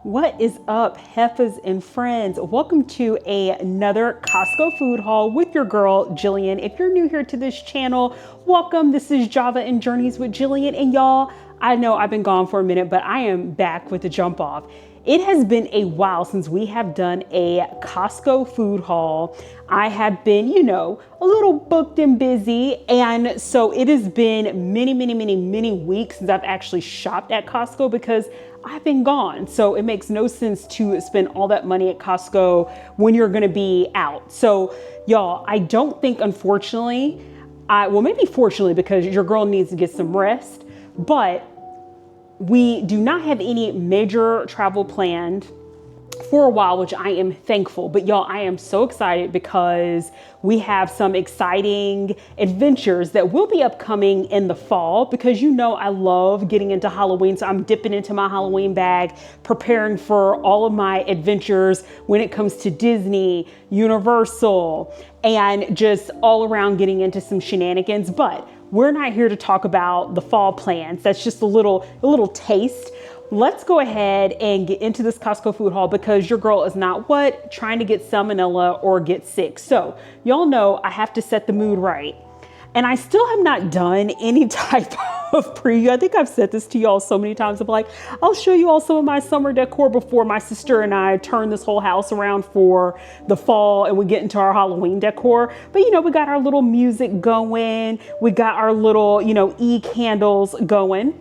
What is up, Heifas and friends? Welcome to another Costco food haul with your girl, Jillian. If you're new here to this channel, welcome. This is Java and Journeys with Jillian. And y'all, I know I've been gone for a minute, but I am back with the jump off. It has been a while since we have done a Costco food haul. I have been, a little booked and busy. And so it has been many weeks since I've actually shopped at Costco because I've been gone. So it makes no sense to spend all that money at Costco when you're gonna be out. So y'all, I don't think, unfortunately, maybe fortunately, because your girl needs to get some rest, but we do not have any major travel planned for a while, which I am thankful. But y'all, I am so excited because we have some exciting adventures that will be upcoming in the fall, because I love getting into Halloween. So I'm dipping into my Halloween bag, preparing for all of my adventures when it comes to Disney, Universal, and just all around getting into some shenanigans. But we're not here to talk about the fall plans. That's just a little taste. Let's go ahead and get into this Costco food haul, because your girl is not trying to get salmonella or get sick. So y'all know I have to set the mood right. And I still have not done any type of preview. I think I've said this to y'all so many times. I'm like, I'll show you all some of my summer decor before my sister and I turn this whole house around for the fall and we get into our Halloween decor. But we got our little music going. We got our little, e-candles going.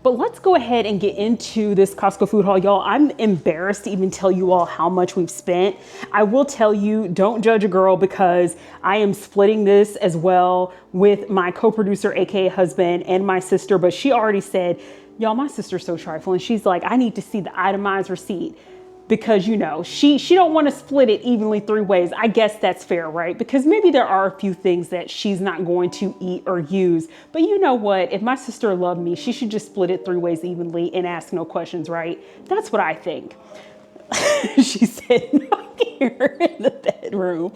But let's go ahead and get into this Costco food haul. Y'all, I'm embarrassed to even tell you all how much we've spent. I will tell you, don't judge a girl, because I am splitting this as well with my co-producer, aka husband, and my sister. But she already said, y'all, my sister's so trifling. She's like, I need to see the itemized receipt, because she don't want to split it evenly 3 ways. I guess that's fair, right? Because maybe there are a few things that she's not going to eat or use. But you know what? If my sister loved me, she should just split it 3 ways evenly and ask no questions, right? That's what I think. She said, not here in the bedroom.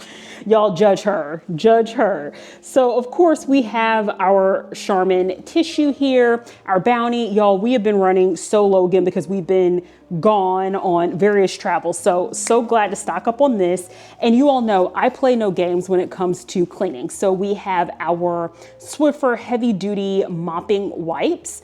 Y'all, judge her. So of course we have our Charmin tissue here, our Bounty. Y'all, we have been running so low again because we've been gone on various travels. So glad to stock up on this. And you all know I play no games when it comes to cleaning. So we have our Swiffer heavy duty mopping wipes.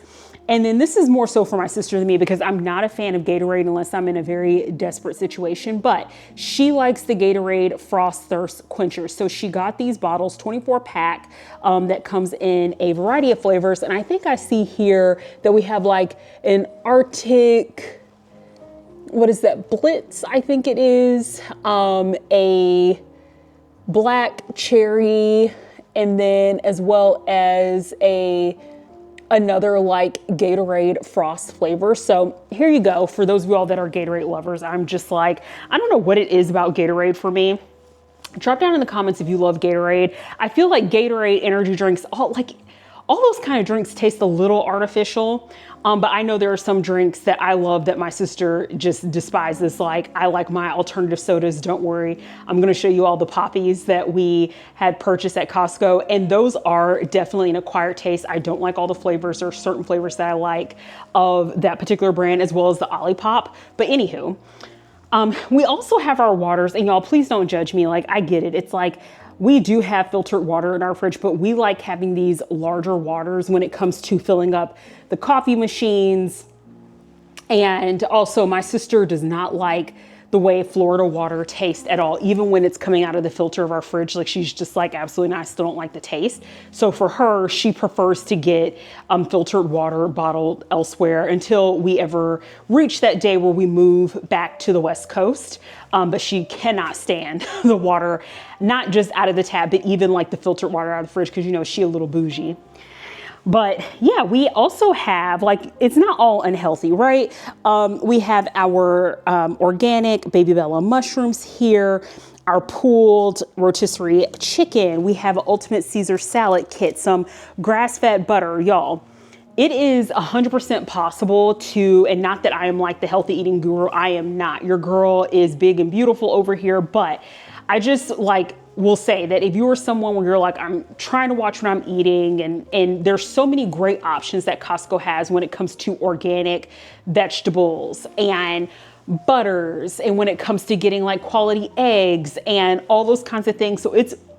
And then this is more so for my sister than me, because I'm not a fan of Gatorade unless I'm in a very desperate situation, but she likes the Gatorade Frost Thirst Quenchers. So she got these bottles, 24 pack, that comes in a variety of flavors. And I think I see here that we have like an Arctic, what is that? Blitz, I think it is, a black cherry, and then as well as another like Gatorade Frost flavor. So here you go. For those of you all that are Gatorade lovers, I'm just like, I don't know what it is about Gatorade for me. Drop down in the comments if you love Gatorade. I feel like Gatorade energy drinks, all those kind of drinks taste a little artificial. But I know there are some drinks that I love that my sister just despises. Like, I like my alternative sodas. Don't worry. I'm going to show you all the poppies that we had purchased at Costco. And those are definitely an acquired taste. I don't like all the flavors. There are certain flavors that I like of that particular brand, as well as the Olipop. But anywho, we also have our waters. And y'all, please don't judge me. Like, I get it. It's like, we do have filtered water in our fridge, but we like having these larger waters when it comes to filling up the coffee machines. And also my sister does not like the way Florida water tastes at all, even when it's coming out of the filter of our fridge. Like, she's just like, absolutely not, I still don't like the taste. So for her, she prefers to get filtered water bottled elsewhere until we ever reach that day where we move back to the West Coast. But she cannot stand the water, not just out of the tap, but even like the filtered water out of the fridge, because she a little bougie. But yeah, we also have, like, it's not all unhealthy, right? We have our organic Baby Bella mushrooms here, our pooled rotisserie chicken. We have an ultimate Caesar salad kit, some grass-fed butter. Y'all, It is 100% possible to, and not that I am like the healthy eating guru, I am not. Your girl is big and beautiful over here, but I just like will say that if you are someone where you're like, I'm trying to watch what I'm eating, and there's so many great options that Costco has when it comes to organic vegetables and butters, and when it comes to getting like quality eggs and all those kinds of things. So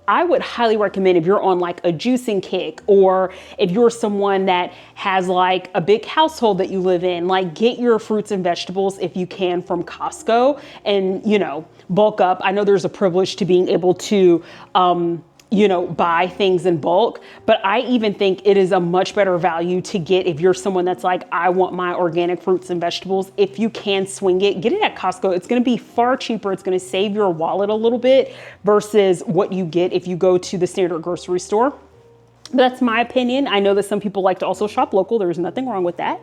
I would highly recommend, if you're on like a juicing kick, or if you're someone that has like a big household that you live in, like get your fruits and vegetables if you can from Costco, and, you know, bulk up. I know there's a privilege to being able to, you know, buy things in bulk, but I even think it is a much better value to get if you're someone that's like, I want my organic fruits and vegetables. If you can swing it, get it at Costco. It's going to be far cheaper. It's going to save your wallet a little bit versus what you get if you go to the standard grocery store. That's my opinion. I know that some people like to also shop local. There's nothing wrong with that.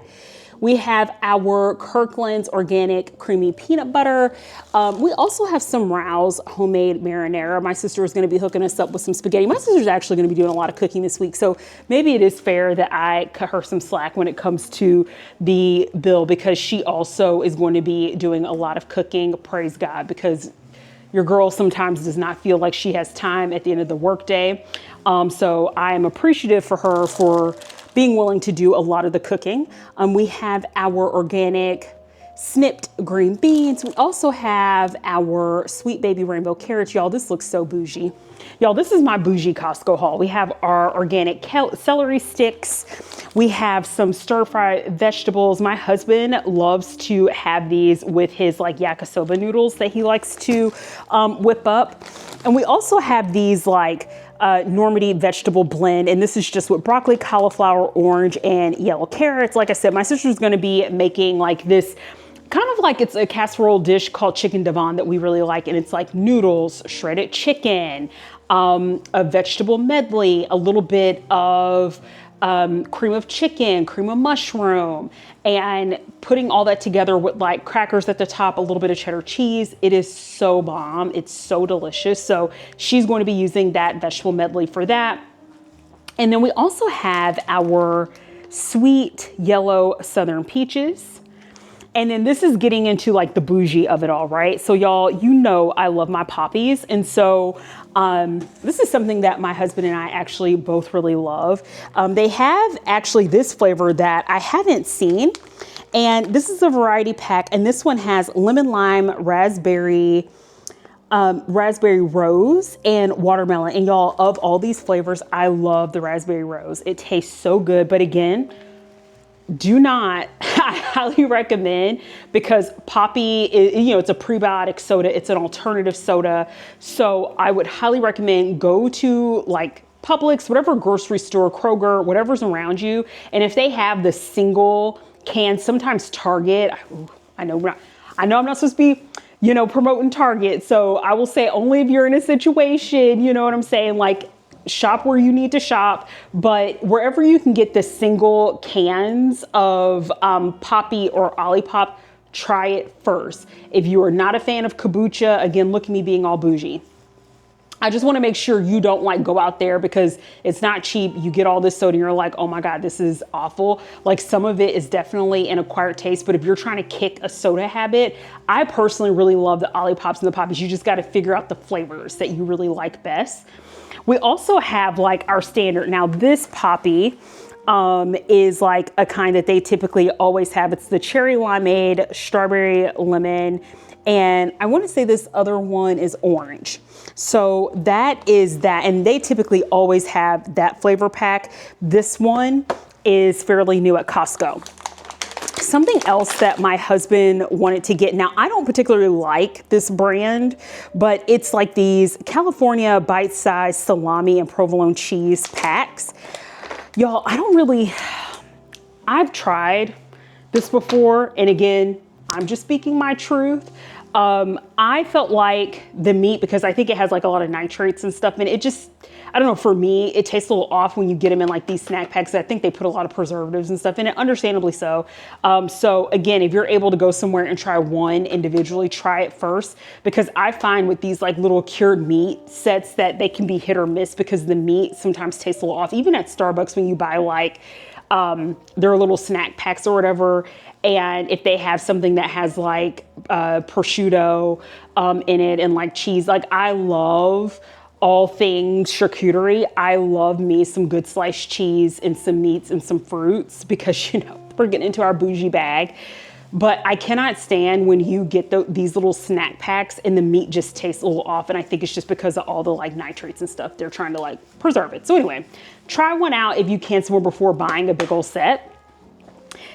We have our Kirkland's organic creamy peanut butter. We also have some Rouse homemade marinara. My sister is going to be hooking us up with some spaghetti. My sister's actually going to be doing a lot of cooking this week, so maybe it is fair that I cut her some slack when it comes to the bill, because she also is going to be doing a lot of cooking. Praise God, because your girl sometimes does not feel like she has time at the end of the workday. So I am appreciative for her for being willing to do a lot of the cooking. We have our organic snipped green beans. We also have our sweet baby rainbow carrots. Y'all, this looks so bougie. Y'all, this is my bougie Costco haul. We have our organic celery sticks. We have some stir-fry vegetables. My husband loves to have these with his like yakisoba noodles that he likes to whip up. And we also have these like Normandy vegetable blend, and this is just with broccoli, cauliflower, orange, and yellow carrots. Like I said, my sister's going to be making like this kind of like, it's a casserole dish called chicken devon that we really like, and it's like noodles, shredded chicken, a vegetable medley, a little bit of cream of chicken, cream of mushroom, and putting all that together with like crackers at the top, a little bit of cheddar cheese. It is so bomb. It's so delicious. So she's going to be using that vegetable medley for that. And then we also have our sweet yellow southern peaches. And then this is getting into like the bougie of it all, right? So y'all, you know, I love my poppies. And so this is something that my husband and I actually both really love. They have actually this flavor that I haven't seen. And this is a variety pack. And this one has lemon, lime, raspberry rose, and watermelon. And y'all, of all these flavors, I love the raspberry rose. It tastes so good. But again, I highly recommend, because Poppy is, you know, it's a prebiotic soda. It's an alternative soda. So I would highly recommend go to like Publix, whatever grocery store, Kroger, whatever's around you. And if they have the single can, sometimes Target, I know I'm not supposed to be, you know, promoting Target. So I will say only if you're in a situation, you know what I'm saying? Like, shop where you need to shop, but wherever you can get the single cans of Poppy or Olipop, try it first. If you are not a fan of kombucha, again, look at me being all bougie. I just want to make sure you don't like go out there because it's not cheap. You get all this soda and you're like, oh my God, this is awful. Like, some of it is definitely an acquired taste, but if you're trying to kick a soda habit, I personally really love the Olipops and the Poppies. You just got to figure out the flavors that you really like best. We also have like our standard. Now this Poppy is like a kind that they typically always have. It's the cherry limeade, strawberry lemon, and I want to say this other one is orange. So that is that, and they typically always have that flavor pack. This one is fairly new at Costco. Something else that my husband wanted to get. Now, I don't particularly like this brand, but it's like these California bite-sized salami and provolone cheese packs. Y'all, I've tried this before, and again, I'm just speaking my truth. I felt like the meat, because I think it has like a lot of nitrates and stuff, and it just, I don't know, for me, it tastes a little off when you get them in like these snack packs. I think they put a lot of preservatives and stuff in it, understandably so. So again, if you're able to go somewhere and try one individually, try it first, because I find with these like little cured meat sets that they can be hit or miss because the meat sometimes tastes a little off. Even at Starbucks, when you buy like their little snack packs or whatever. And if they have something that has like prosciutto in it and like cheese, like I love all things charcuterie. I love me some good sliced cheese and some meats and some fruits because, you know, we're getting into our bougie bag. But I cannot stand when you get these little snack packs and the meat just tastes a little off. And I think it's just because of all the like nitrates and stuff. They're trying to like preserve it. So anyway, try one out if you can somewhere before buying a big old set.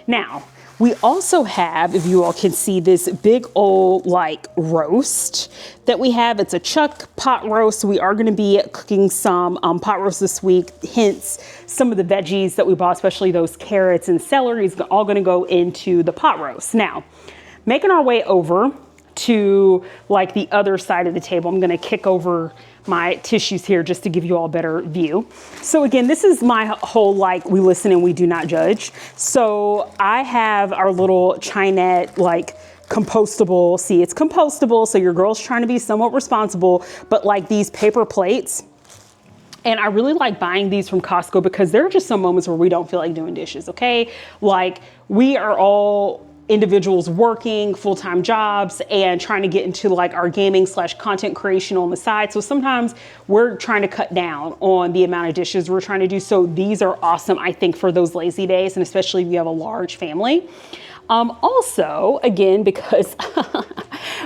Now, we also have, if you all can see, this big old like roast that we have. It's a chuck pot roast. We are going to be cooking some pot roast this week. Hence, some of the veggies that we bought, especially those carrots and celery, is all going to go into the pot roast. Now, making our way over to like the other side of the table, I'm going to kick over my tissues here just to give you all a better view. So again, this is my whole like we listen and we do not judge. So I have our little Chinette like compostable, see it's compostable, so your girl's trying to be somewhat responsible, but like these paper plates. And I really like buying these from Costco because there are just some moments where we don't feel like doing dishes, okay? Like we are all individuals working full-time jobs and trying to get into like our gaming / content creation on the side. So sometimes we're trying to cut down on the amount of dishes we're trying to do. So these are awesome, I think, for those lazy days, and especially if you have a large family. Also, again, because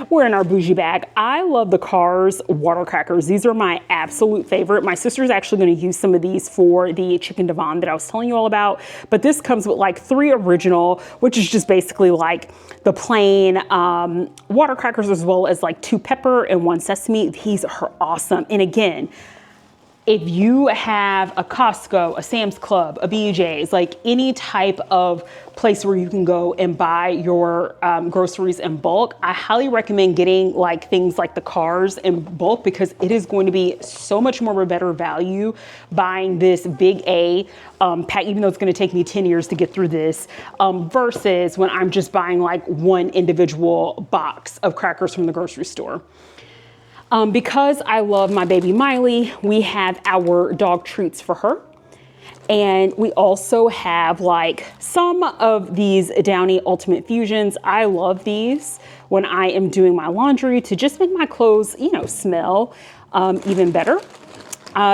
we're in our bougie bag, I love the Cars water crackers. These are my absolute favorite. My sister's actually going to use some of these for the chicken divan that I was telling you all about. But this comes with like 3 original, which is just basically like the plain water crackers, as well as like 2 pepper and 1 sesame. These are awesome. And again, if you have a Costco, a Sam's Club, a BJ's, like any type of place where you can go and buy your groceries in bulk, I highly recommend getting like things like the Cars in bulk because it is going to be so much more of a better value buying this big A pack, even though it's going to take me 10 years to get through this, versus when I'm just buying like one individual box of crackers from the grocery store. Because I love my baby Miley, we have our dog treats for her. And we also have like some of these Downy Ultimate Fusions. I love these when I am doing my laundry to just make my clothes, you know, smell even better.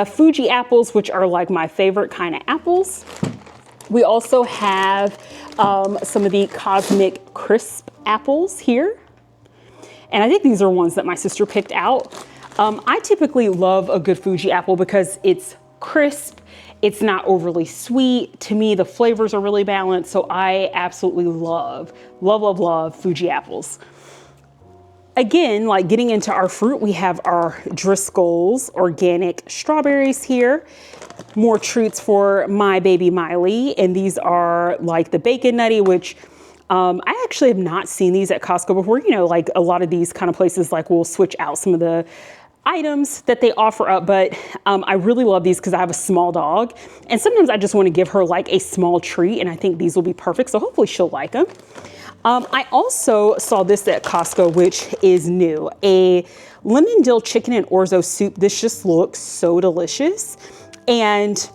Fuji apples, which are like my favorite kind of apples. We also have some of the Cosmic Crisp apples here. And I think these are ones that my sister picked out. I typically love a good Fuji apple because it's crisp. It's not overly sweet. To me, the flavors are really balanced. So I absolutely love Fuji apples. Again, like getting into our fruit, we have our Driscoll's organic strawberries here. More treats for my baby Miley. And these are like the Bacon Nutty, which I actually have not seen these at Costco before. You know, like a lot of these kind of places like will switch out some of the items that they offer up, but I really love these because I have a small dog and sometimes I just want to give her like a small treat, and I think these will be perfect, so hopefully she'll like them. I also saw this at Costco, which is new, a lemon dill chicken and orzo soup. This just looks so delicious. And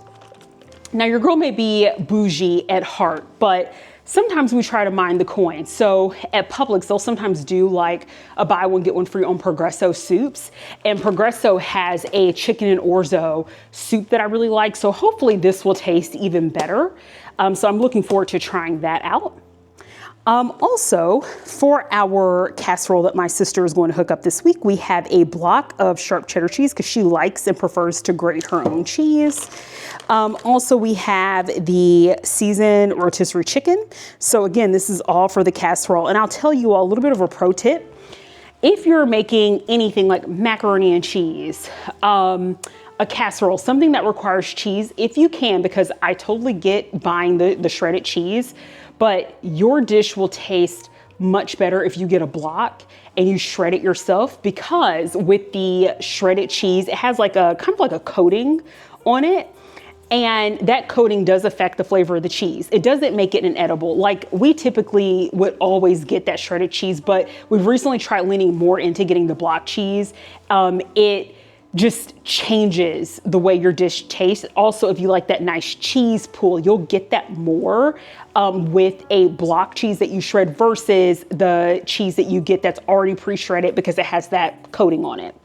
now your girl may be bougie at heart, but sometimes we try to mind the coin. So at Publix, they'll sometimes do like a buy one, get one free on Progresso soups. And Progresso has a chicken and orzo soup that I really like. So hopefully this will taste even better. So I'm looking forward to trying that out. Also, for our casserole that my sister is going to hook up this week, we have a block of sharp cheddar cheese because she likes and prefers to grate her own cheese. Also, we have the seasoned rotisserie chicken. So again, this is all for the casserole. And I'll tell you all a little bit of a pro tip. If you're making anything like macaroni and cheese, a casserole, something that requires cheese, if you can, because I totally get buying the shredded cheese, but your dish will taste much better if you get a block and you shred it yourself, because with the shredded cheese, it has like a kind of like a coating on it. And that coating does affect the flavor of the cheese. It doesn't make it inedible. Like we typically would always get that shredded cheese, but we've recently tried leaning more into getting the block cheese. It just changes the way your dish tastes. Also, if you like that nice cheese pool, you'll get that more with a block cheese that you shred versus the cheese that you get that's already pre-shredded because it has that coating on it.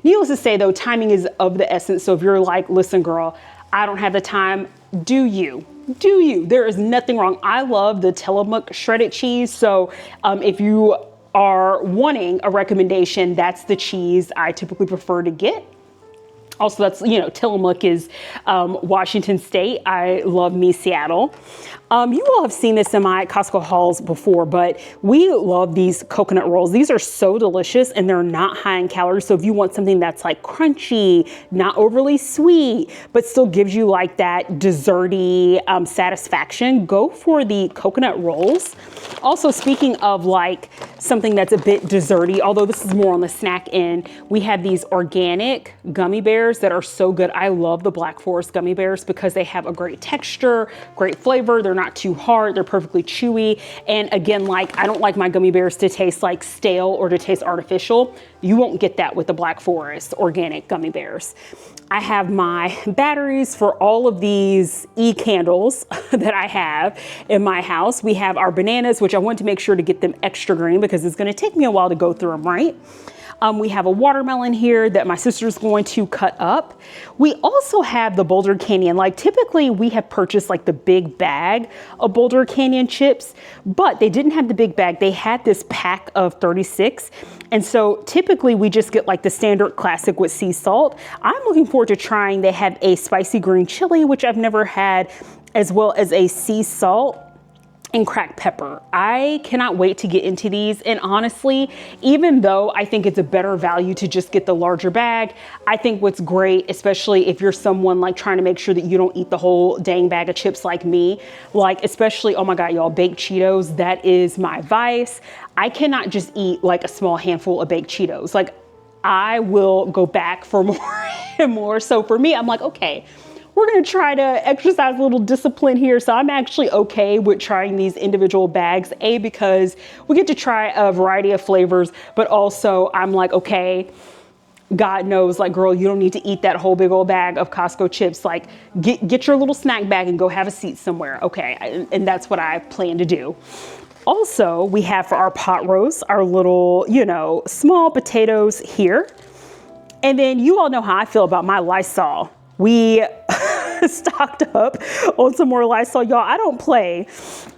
Needless to say though, timing is of the essence. So if you're like, listen girl, I don't have the time, do you. There is nothing wrong. I love the Tillamook shredded cheese. So if you are wanting a recommendation, that's the cheese I typically prefer to get. Also, that's, you know, Tillamook is Washington State. I love me Seattle. You all have seen this in my Costco hauls before, but we love these coconut rolls. These are so delicious and they're not high in calories. So if you want something that's like crunchy, not overly sweet, but still gives you like that desserty satisfaction, go for the coconut rolls. Also, speaking of like something that's a bit desserty, although this is more on the snack end, we have these organic gummy bears that are so good. I love the Black Forest gummy bears because they have a great texture, great flavor. They're not too hard. They're perfectly chewy. And again, like I don't like my gummy bears to taste like stale or to taste artificial. You won't get that with the Black Forest organic gummy bears. I have my batteries for all of these e-candles that I have in my house. We have our bananas, which I want to make sure to get them extra green because it's going to take me a while to go through them, right? We have a watermelon here that my sister's going to cut up. We also have the Boulder Canyon. Like typically we have purchased like the big bag of Boulder Canyon chips, but they didn't have the big bag. They had this pack of 36. And so typically we just get like the standard classic with sea salt. I'm looking forward to trying, they have a spicy green chili, which I've never had, as well as a sea salt and cracked pepper. I cannot wait to get into these. And honestly, even though I think it's a better value to just get the larger bag, I think what's great, especially if you're someone like trying to make sure that you don't eat the whole dang bag of chips like me, like especially, oh my God, y'all, baked Cheetos, that is my vice. I cannot just eat like a small handful of baked Cheetos. Like I will go back for more and more. So for me, I'm like, okay, we're gonna try to exercise a little discipline here. So I'm actually okay with trying these individual bags, because we get to try a variety of flavors, but also I'm like, okay, God knows, like, girl, you don't need to eat that whole big old bag of Costco chips. Like get your little snack bag and go have a seat somewhere. Okay, and that's what I plan to do. Also, we have for our pot roast, our little, you know, small potatoes here. And then you all know how I feel about my Lysol. We stocked up on some more Lysol, y'all. I don't play.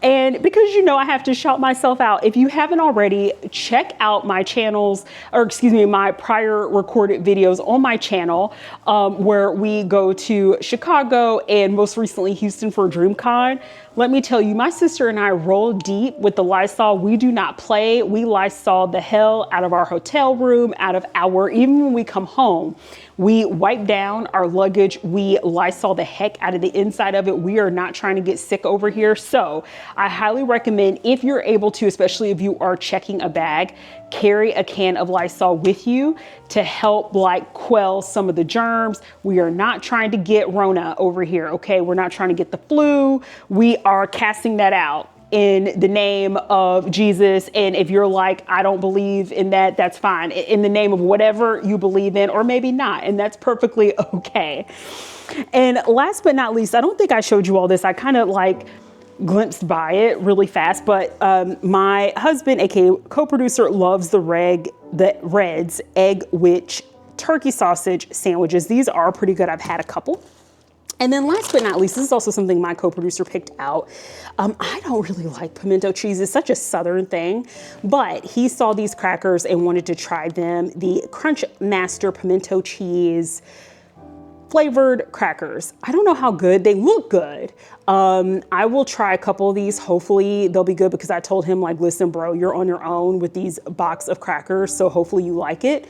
And because, you know, I have to shout myself out. If you haven't already, check out my channels, or excuse me, my prior recorded videos on my channel, where we go to Chicago and most recently Houston for DreamCon. Let me tell you, my sister and I roll deep with the Lysol. We do not play. We Lysol the hell out of our hotel room, even when we come home, we wipe down our luggage. We Lysol the heck out of the inside of it. We are not trying to get sick over here. So I highly recommend, if you're able to, especially if you are checking a bag, carry a can of Lysol with you to help like quell some of the germs. We are not trying to get Rona over here. Okay. We're not trying to get the flu. We are casting that out in the name of Jesus. And if you're like, I don't believe in that, that's fine. In the name of whatever you believe in, or maybe not. And that's perfectly okay. And last but not least, I don't think I showed you all this. I kind of like glimpsed by it really fast, but my husband, aka co-producer, loves the Red's Egg Witch turkey sausage sandwiches. These are pretty good. I've had a couple. And then last but not least, this is also something my co-producer picked out. I don't really like pimento cheese. It's such a Southern thing, but he saw these crackers and wanted to try them. The Crunch Master pimento cheese flavored crackers. I don't know how good they look. Good. I will try a couple of these. Hopefully they'll be good, because I told him, like, listen, bro, you're on your own with these box of crackers. So hopefully you like it.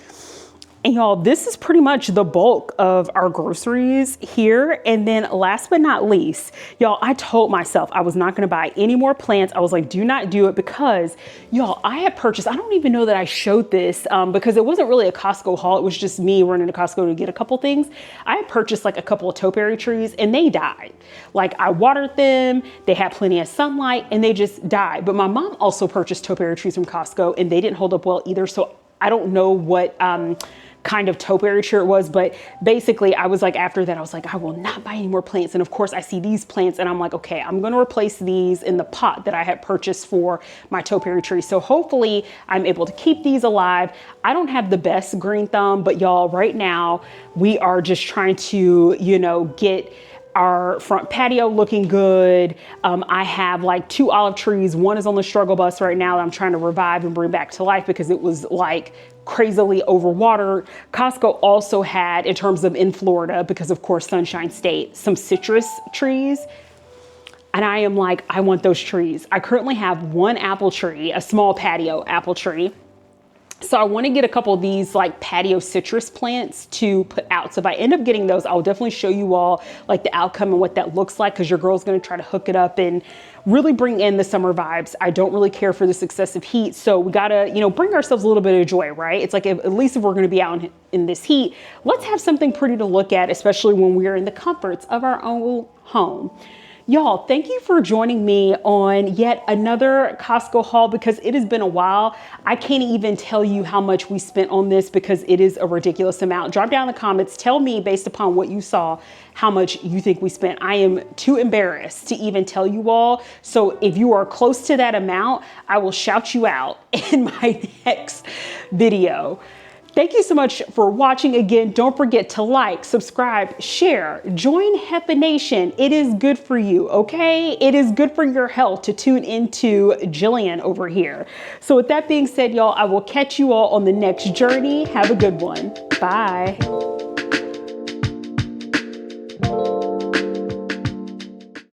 And y'all, this is pretty much the bulk of our groceries here. And then last but not least, y'all, I told myself I was not going to buy any more plants. I was like, do not do it, because y'all, I had purchased, I don't even know that I showed this because it wasn't really a Costco haul. It was just me running to Costco to get a couple things. I had purchased like a couple of topiary trees and they died. Like I watered them, they had plenty of sunlight and they just died. But my mom also purchased topiary trees from Costco and they didn't hold up well either. So I don't know what kind of topiary tree it was. But basically I was like, after that, I was like, I will not buy any more plants. And of course I see these plants and I'm like, okay, I'm going to replace these in the pot that I had purchased for my topiary tree. So hopefully I'm able to keep these alive. I don't have the best green thumb, but y'all, right now we are just trying to, you know, get our front patio looking good. I have like 2 olive trees. One is on the struggle bus right now that I'm trying to revive and bring back to life because it was like crazily overwatered. Costco also had, in terms of in Florida, because of course Sunshine State, some citrus trees. And I am like, I want those trees. I currently have 1 apple tree, a small patio apple tree. So I want to get a couple of these like patio citrus plants to put out. So if I end up getting those, I'll definitely show you all like the outcome and what that looks like, because your girl's going to try to hook it up and really bring in the summer vibes. I don't really care for this excessive heat. So we got to, you know, bring ourselves a little bit of joy, right? It's like, at least if we're going to be out in this heat, let's have something pretty to look at, especially when we're in the comforts of our own home. Y'all, thank you for joining me on yet another Costco haul, because it has been a while. I can't even tell you how much we spent on this because it is a ridiculous amount. Drop down in the comments. Tell me, based upon what you saw, how much you think we spent. I am too embarrassed to even tell you all. So if you are close to that amount, I will shout you out in my next video. Thank you so much for watching. Again, don't forget to like, subscribe, share, join Hepa Nation. It is good for you, okay? It is good for your health to tune into Jillian over here. So with that being said, y'all, I will catch you all on the next journey. Have a good one. Bye.